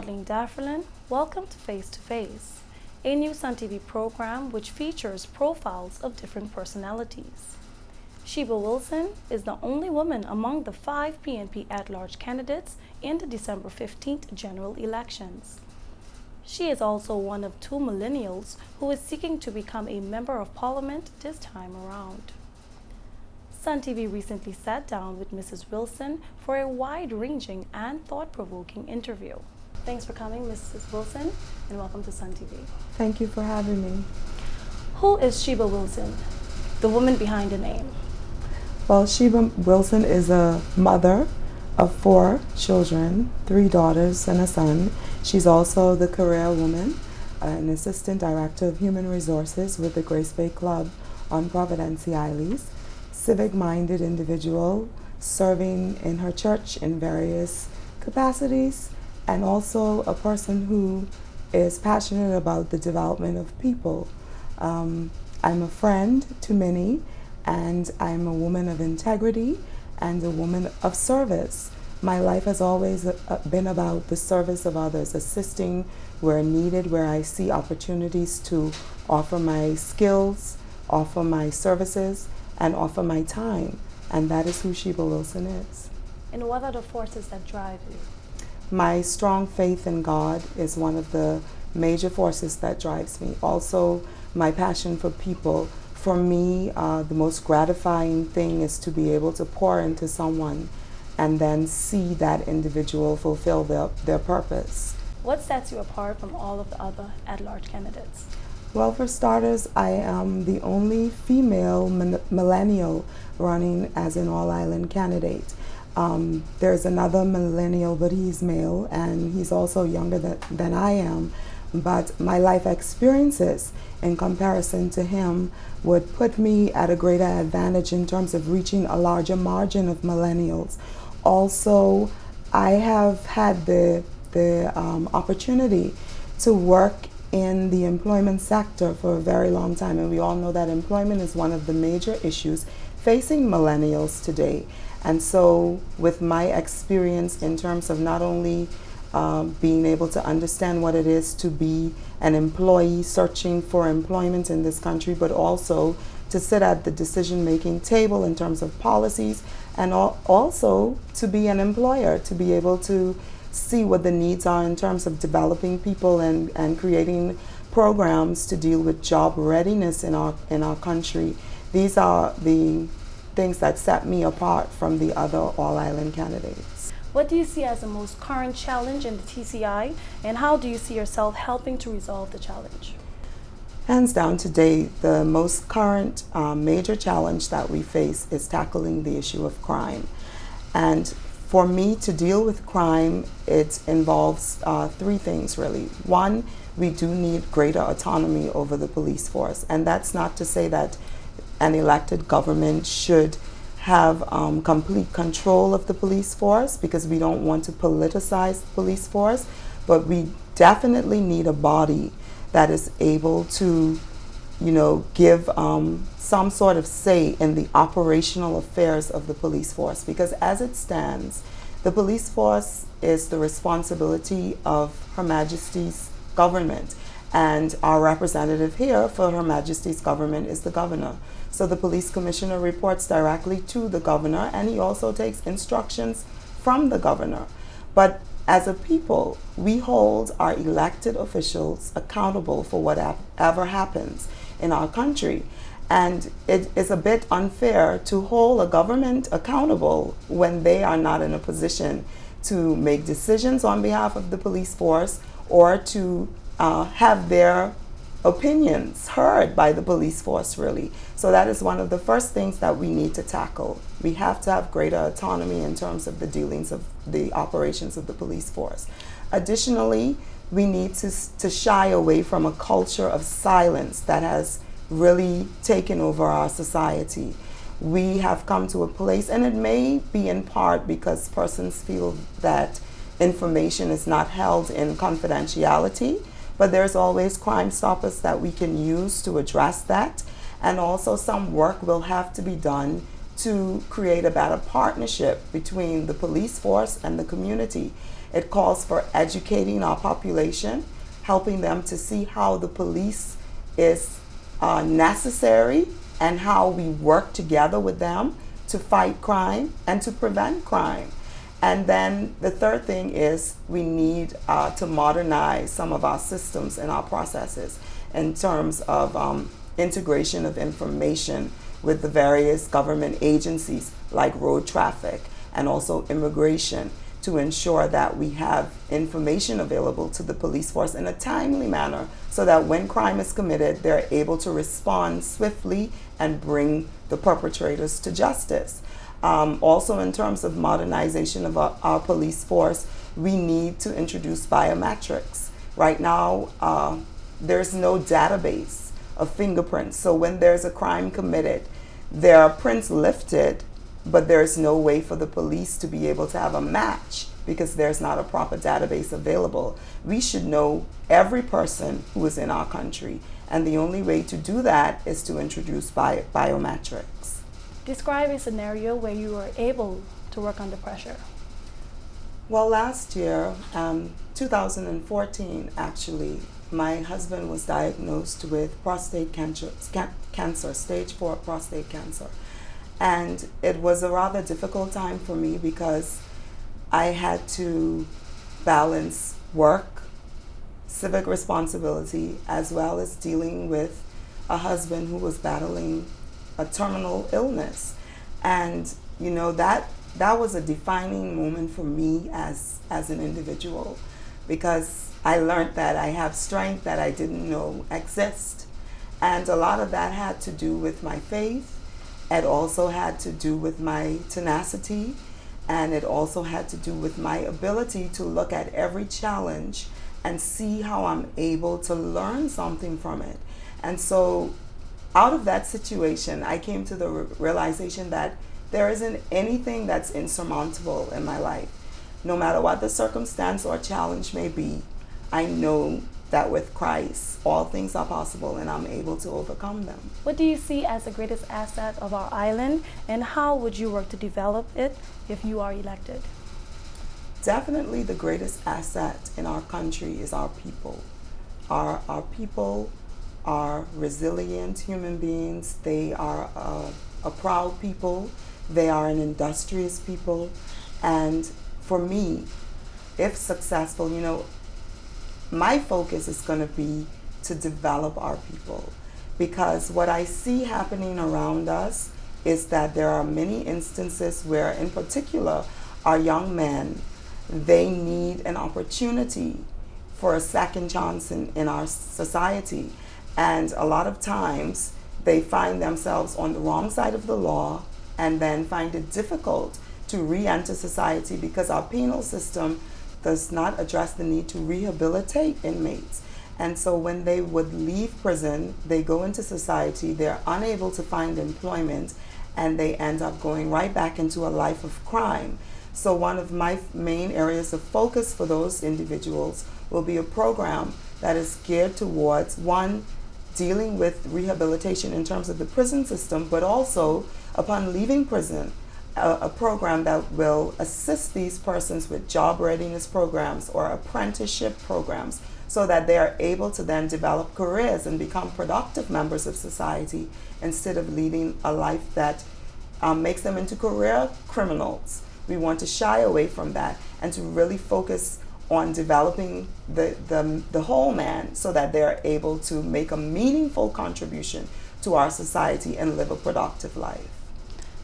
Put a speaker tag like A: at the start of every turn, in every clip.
A: Arlene Dafferlin. Welcome to Face to Face, a new Sun TV program which features profiles of different personalities. Sheba Wilson is the only woman among the 5 PNP at-large candidates in the December 15th general elections. She is also one of 2 millennials who is seeking to become a member of parliament this time around. Sun TV recently sat down with Mrs. Wilson for a wide-ranging and thought-provoking interview. Thanks for coming, Mrs. Wilson, and welcome to Sun TV.
B: Thank you for having me.
A: Who is Sheba Wilson, the woman behind the name?
B: Well, Sheba Wilson is a mother of 4 children, 3 daughters and a son. She's also the career woman, an assistant director of human resources with the Grace Bay Club on Providence Isles, civic-minded individual serving in her church in various capacities, and also a person who is passionate about the development of people. I'm a friend to many, and I'm a woman of integrity and a woman of service. My life has always been about the service of others, assisting where needed, where I see opportunities to offer my skills, offer my services, and offer my time. And that is who Sheba Wilson is.
A: And what are the forces that drive you?
B: My strong faith in God is one of the major forces that drives me. Also, my passion for people. For me, the most gratifying thing is to be able to pour into someone and then see that individual fulfill their purpose.
A: What sets you apart from all of the other at-large candidates?
B: Well, for starters, I am the only female millennial running as an all-island candidate. There's another millennial, but he's male, and he's also younger than I am. But my life experiences in comparison to him would put me at a greater advantage in terms of reaching a larger margin of millennials. Also, I have had the opportunity to work in the employment sector for a very long time, and we all know that employment is one of the major issues facing millennials today. And so with my experience in terms of not only being able to understand what it is to be an employee searching for employment in this country, but also to sit at the decision-making table in terms of policies, and also to be an employer, to be able to see what the needs are in terms of developing people and creating programs to deal with job readiness in our country. These are the things that set me apart from the other all-island candidates.
A: What do you see as the most current challenge in the TCI, and how do you see yourself helping to resolve the challenge?
B: Hands down today, the most current major challenge that we face is tackling the issue of crime. And for me to deal with crime, it involves 3 things really. One, we do need greater autonomy over the police force. And that's not to say that an elected government should have complete control of the police force, because we don't want to politicize the police force, but we definitely need a body that is able to, give some sort of say in the operational affairs of the police force. Because as it stands, the police force is the responsibility of Her Majesty's government, and our representative here for Her Majesty's government is the governor. So the police commissioner reports directly to the governor, and he also takes instructions from the governor. But as a people, we hold our elected officials accountable for whatever happens in our country. And it is a bit unfair to hold a government accountable when they are not in a position to make decisions on behalf of the police force, or to have their opinions heard by the police force, really. So that is one of the first things that we need to tackle. We have to have greater autonomy in terms of the dealings of the operations of the police force. Additionally, we need to shy away from a culture of silence that has really taken over our society. We have come to a place, and it may be in part because persons feel that information is not held in confidentiality, but there's always Crime Stoppers that we can use to address that. And also some work will have to be done to create a better partnership between the police force and the community. It calls for educating our population, helping them to see how the police is necessary and how we work together with them to fight crime and to prevent crime. And then the third thing is we need to modernize some of our systems and our processes in terms of integration of information with the various government agencies like road traffic and also immigration, to ensure that we have information available to the police force in a timely manner so that when crime is committed, they're able to respond swiftly and bring the perpetrators to justice. Also, in terms of modernization of our police force, we need to introduce biometrics. Right now, there's no database of fingerprints. So when there's a crime committed, there are prints lifted, but there's no way for the police to be able to have a match because there's not a proper database available. We should know every person who is in our country, and the only way to do that is to introduce biometrics.
A: Describe a scenario where you were able to work under pressure.
B: Well, last year, 2014 actually, my husband was diagnosed with prostate cancer, stage 4 prostate cancer. And it was a rather difficult time for me because I had to balance work, civic responsibility, as well as dealing with a husband who was battling a terminal illness. And you know, that was a defining moment for me as an individual, because I learned that I have strength that I didn't know exist. And a lot of that had to do with my faith. It also had to do with my tenacity, and it also had to do with my ability to look at every challenge and see how I'm able to learn something from it. And so out of that situation, I came to the realization that there isn't anything that's insurmountable in my life. No matter what the circumstance or challenge may be, I know that with Christ, all things are possible and I'm able to overcome them.
A: What do you see as the greatest asset of our island, and how would you work to develop it if you are elected?
B: Definitely the greatest asset in our country is our people. Our people are resilient human beings. They are a proud people. They are an industrious people. And for me, if successful, you know, my focus is going to be to develop our people, because what I see happening around us is that there are many instances where, in particular, our young men, they need an opportunity for a second chance in our society. And a lot of times they find themselves on the wrong side of the law and then find it difficult to re-enter society because our penal system does not address the need to rehabilitate inmates. And so when they would leave prison, they go into society, they're unable to find employment, and they end up going right back into a life of crime. So one of my main areas of focus for those individuals will be a program that is geared towards, one, dealing with rehabilitation in terms of the prison system, but also upon leaving prison, a program that will assist these persons with job readiness programs or apprenticeship programs, so that they are able to then develop careers and become productive members of society instead of leading a life that makes them into career criminals. We want to shy away from that and to really focus on developing the whole man so that they're able to make a meaningful contribution to our society and live a productive life.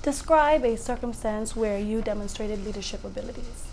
A: Describe a circumstance where you demonstrated leadership abilities.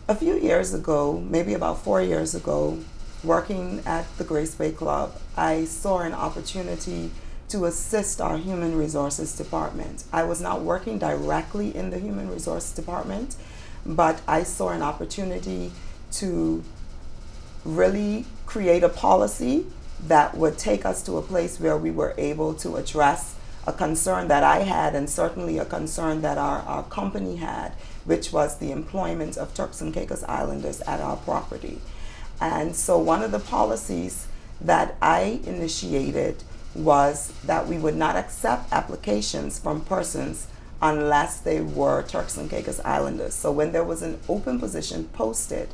B: A few years ago, maybe about 4 years ago, working at the Grace Bay Club, I saw an opportunity to assist our Human Resources Department. I was not working directly in the Human Resources Department, but I saw an opportunity to really create a policy that would take us to a place where we were able to address a concern that I had, and certainly a concern that our company had, which was the employment of Turks and Caicos Islanders at our property. And so one of the policies that I initiated was that we would not accept applications from persons unless they were Turks and Caicos Islanders. So when there was an open position posted,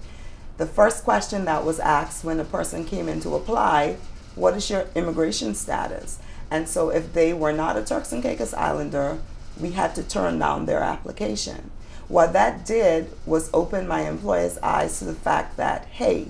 B: the first question that was asked when a person came in to apply, what is your immigration status? And so if they were not a Turks and Caicos Islander, we had to turn down their application. What that did was open my employer's eyes to the fact that, hey,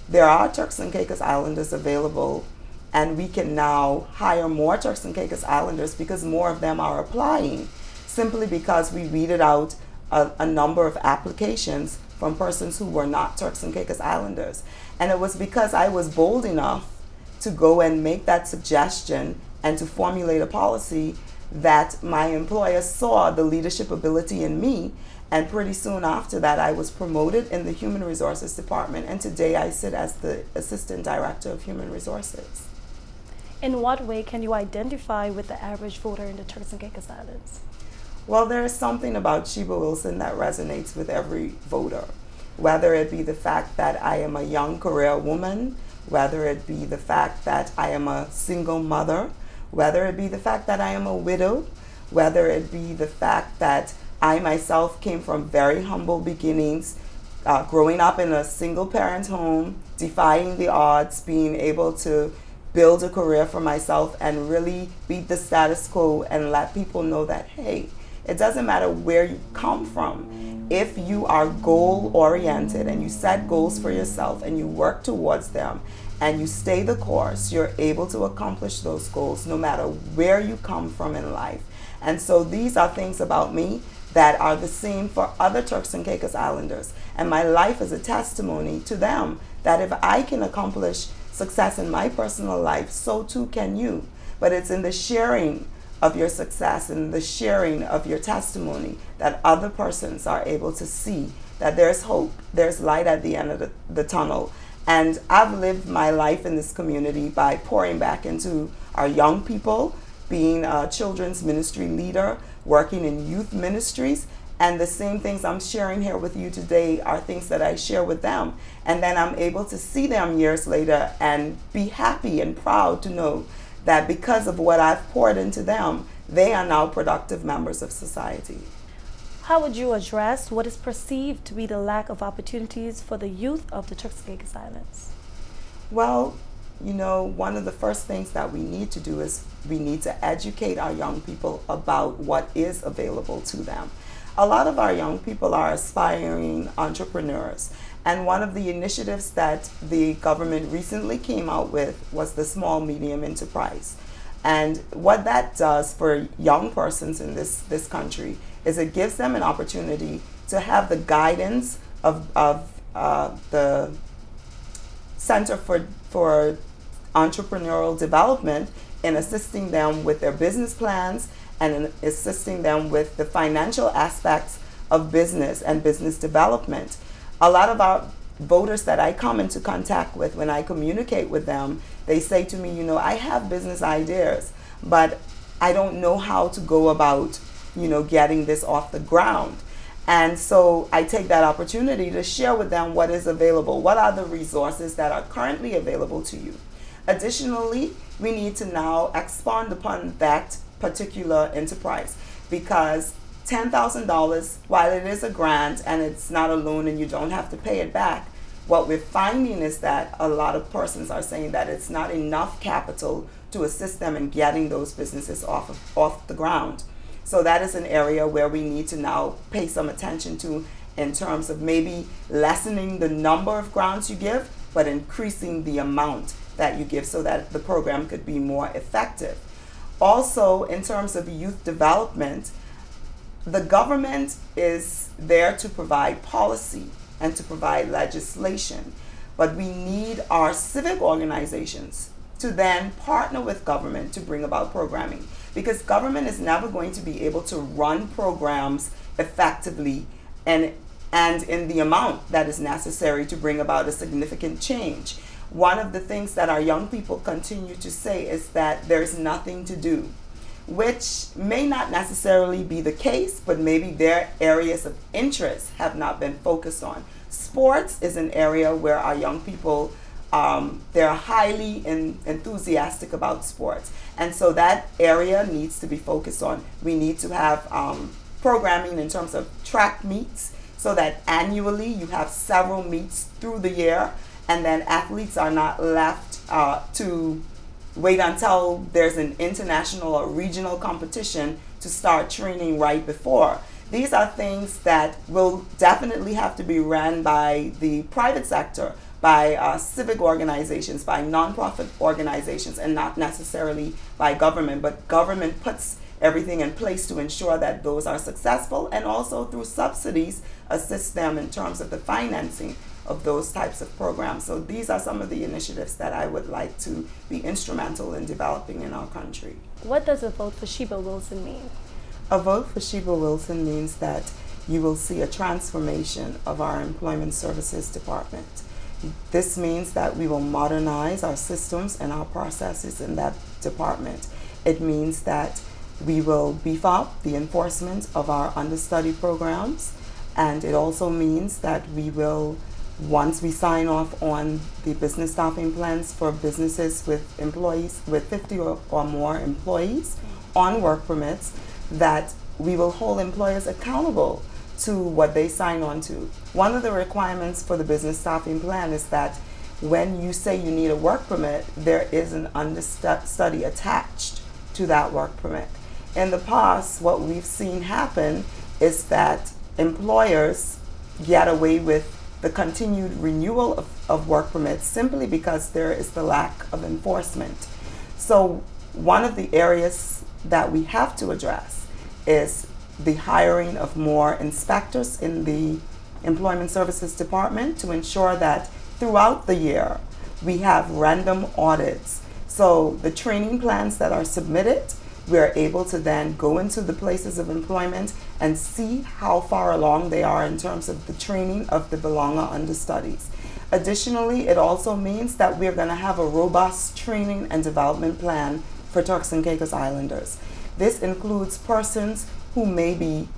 B: there are Turks and Caicos Islanders available, and we can now hire more Turks and Caicos Islanders because more of them are applying, simply because we weeded out a number of applications from persons who were not Turks and Caicos Islanders. And it was because I was bold enough to go and make that suggestion and to formulate a policy that my employer saw the leadership ability in me. And pretty soon after that, I was promoted in the Human Resources Department. And today I sit as the Assistant Director of Human Resources.
A: In what way can you identify with the average voter in the Turks and Caicos Islands?
B: Well, there is something about Sheba Wilson that resonates with every voter, whether it be the fact that I am a young career woman, whether it be the fact that I am a single mother, whether it be the fact that I am a widow, whether it be the fact that I myself came from very humble beginnings, growing up in a single parent home, defying the odds, being able to build a career for myself and really beat the status quo and let people know that, hey, it doesn't matter where you come from. If you are goal oriented and you set goals for yourself and you work towards them and you stay the course, you're able to accomplish those goals no matter where you come from in life. And so these are things about me that are the same for other Turks and Caicos Islanders. And my life is a testimony to them that if I can accomplish success in my personal life, so too can you. But it's in the sharing of your success and the sharing of your testimony that other persons are able to see that there's hope, there's light at the end of the tunnel. And I've lived my life in this community by pouring back into our young people, being a children's ministry leader, working in youth ministries, and the same things I'm sharing here with you today are things that I share with them. And then I'm able to see them years later and be happy and proud to know that because of what I've poured into them, they are now productive members of society.
A: How would you address what is perceived to be the lack of opportunities for the youth of the Turks and Caicos Islands?
B: Well, you know, one of the first things that we need to do is we need to educate our young people about what is available to them. A lot of our young people are aspiring entrepreneurs. And one of the initiatives that the government recently came out with was the small medium enterprise. And what that does for young persons in this country is it gives them an opportunity to have the guidance of the Center for Entrepreneurial Development in assisting them with their business plans and in assisting them with the financial aspects of business and business development. A lot of our voters that I come into contact with, when I communicate with them, they say to me, you know, I have business ideas, but I don't know how to go about, you know, getting this off the ground. And so I take that opportunity to share with them what is available. What are the resources that are currently available to you? Additionally, we need to now expand upon that particular enterprise, because $10,000, while it is a grant and it's not a loan and you don't have to pay it back, what we're finding is that a lot of persons are saying that it's not enough capital to assist them in getting those businesses off the ground. So that is an area where we need to now pay some attention to in terms of maybe lessening the number of grants you give, but increasing the amount that you give so that the program could be more effective. Also, in terms of youth development, the government is there to provide policy and to provide legislation, but we need our civic organizations to then partner with government to bring about programming, because government is never going to be able to run programs effectively and in the amount that is necessary to bring about a significant change. One of the things that our young people continue to say is that there's nothing to do, which may not necessarily be the case, but maybe their areas of interest have not been focused on. Sports is an area where our young people they're highly enthusiastic about sports. And so that area needs to be focused on. We need to have programming in terms of track meets so that annually you have several meets through the year, and then athletes are not left to wait until there's an international or regional competition to start training right before. These are things that will definitely have to be ran by the private sector, by civic organizations, by nonprofit organizations, and not necessarily by government. But government puts everything in place to ensure that those are successful, and also through subsidies assist them in terms of the financing of those types of programs. So these are some of the initiatives that I would like to be instrumental in developing in our country.
A: What does a vote for Sheba Wilson mean?
B: A vote for Sheba Wilson means that you will see a transformation of our employment services department. This means that we will modernize our systems and our processes in that department. It means that we will beef up the enforcement of our understudy programs, and it also means that we will, once we sign off on the business staffing plans for businesses with employees, with 50 or more employees on work permits, that we will hold employers accountable to what they sign on to. One of the requirements for the business staffing plan is that when you say you need a work permit, there is an understudy attached to that work permit. In the past, what we've seen happen is that employers get away with the continued renewal of work permits simply because there is the lack of enforcement. So one of the areas that we have to address is the hiring of more inspectors in the Employment Services Department to ensure that throughout the year we have random audits. So the training plans that are submitted, we are able to then go into the places of employment and see how far along they are in terms of the training of the belonger understudies. Additionally, it also means that we're going to have a robust training and development plan for Turks and Caicos Islanders. This includes persons who may be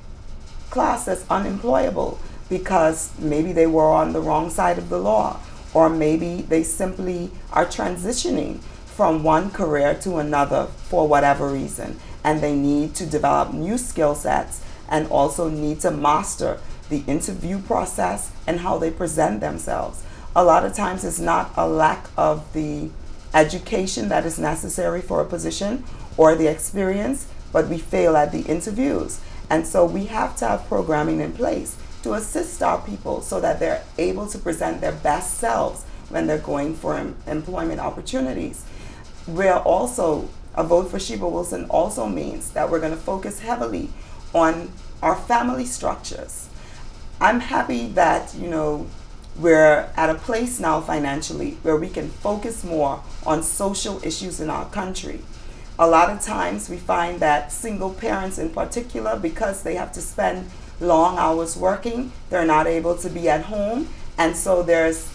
B: classed as unemployable because maybe they were on the wrong side of the law, or maybe they simply are transitioning from one career to another for whatever reason, and they need to develop new skill sets and also need to master the interview process and how they present themselves. A lot of times it's not a lack of the education that is necessary for a position or the experience, but we fail at the interviews. And so we have to have programming in place to assist our people so that they're able to present their best selves when they're going for employment opportunities. We're also, a vote for Sheba Wilson also means that we're going to focus heavily on our family structures. I'm happy that, we're at a place now financially where we can focus more on social issues in our country. A lot of times we find that single parents in particular, because they have to spend long hours working, they're not able to be at home, and so there's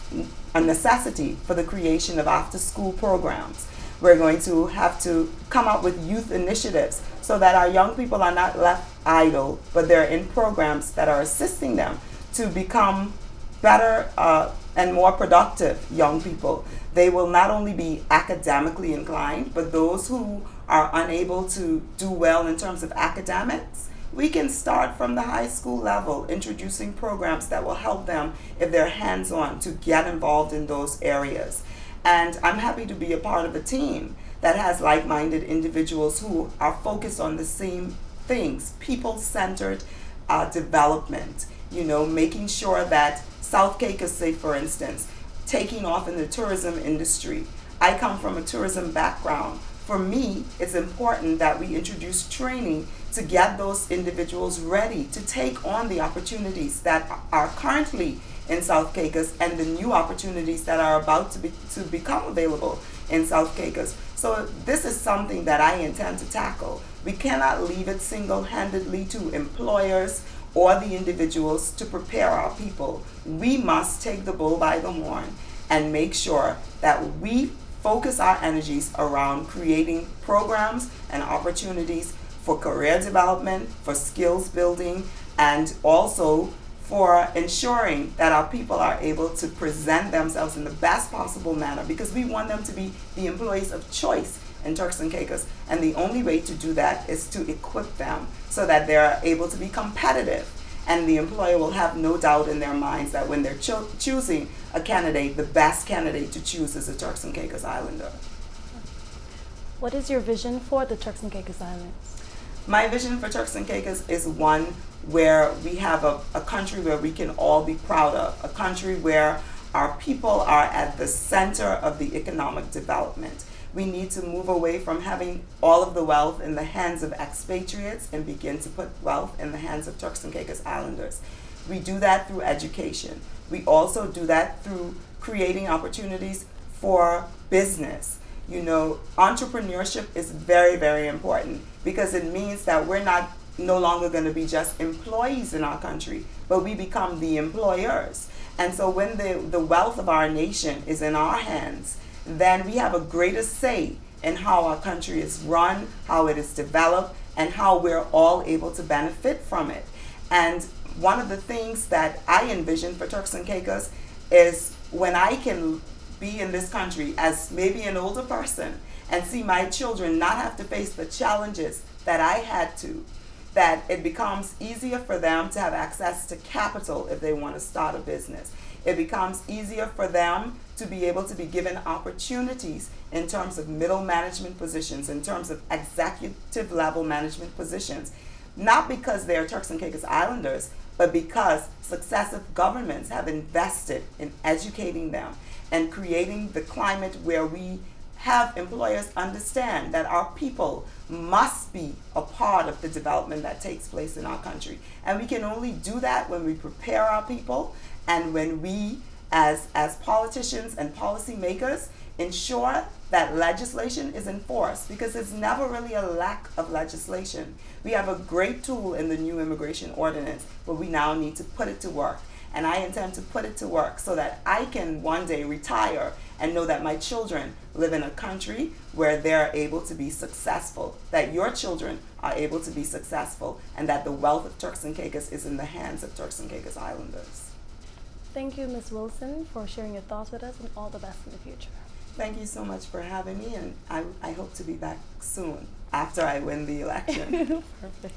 B: a necessity for the creation of after-school programs. We're going to have to come up with youth initiatives so that our young people are not left idle, but they're in programs that are assisting them to become better and more productive young people. They will not only be academically inclined, but those who are unable to do well in terms of academics, we can start from the high school level, introducing programs that will help them, if they're hands-on, to get involved in those areas. And I'm happy to be a part of a team that has like-minded individuals who are focused on the same things, people-centered development, making sure that South Caicos, say for instance, taking off in the tourism industry. I come from a tourism background. For me, it's important that we introduce training to get those individuals ready to take on the opportunities that are currently in South Caicos and the new opportunities that are about to become available in South Caicos. So this is something that I intend to tackle. We cannot leave it single-handedly to employers or the individuals to prepare our people. We must take the bull by the horn and make sure that we focus our energies around creating programs and opportunities for career development, for skills building, and also for ensuring that our people are able to present themselves in the best possible manner, because we want them to be the employees of choice in Turks and Caicos. And the only way to do that is to equip them so that they're able to be competitive. And the employer will have no doubt in their minds that when they're choosing a candidate, the best candidate to choose is a Turks and Caicos Islander.
A: What is your vision for the Turks and Caicos Islands?
B: My vision for Turks and Caicos is one where we have a country where we can all be proud of, a country where our people are at the center of the economic development. We need to move away from having all of the wealth in the hands of expatriates and begin to put wealth in the hands of Turks and Caicos Islanders. We do that through education. We also do that through creating opportunities for business. You know, entrepreneurship is very, very important, because it means that we're no longer going to be just employees in our country, but we become the employers. And so when the wealth of our nation is in our hands, then we have a greater say in how our country is run, how it is developed, and how we're all able to benefit from it. And one of the things that I envision for Turks and Caicos is when I can be in this country as maybe an older person and see my children not have to face the challenges that I had to, that it becomes easier for them to have access to capital if they want to start a business. It becomes easier for them to be able to be given opportunities in terms of middle management positions, in terms of executive level management positions, not because they are Turks and Caicos Islanders, but because successive governments have invested in educating them and creating the climate where we have employers understand that our people must be a part of the development that takes place in our country. And we can only do that when we prepare our people and when we, as politicians and policymakers, ensure that legislation is enforced, because it's never really a lack of legislation. We have a great tool in the new immigration ordinance, but we now need to put it to work. And I intend to put it to work so that I can one day retire and know that my children live in a country where they're able to be successful, that your children are able to be successful, and that the wealth of Turks and Caicos is in the hands of Turks and Caicos Islanders.
A: Thank you, Ms. Wilson, for sharing your thoughts with us, and all the best in the future.
B: Thank you so much for having me, and I hope to be back soon after I win the election.
A: Perfect.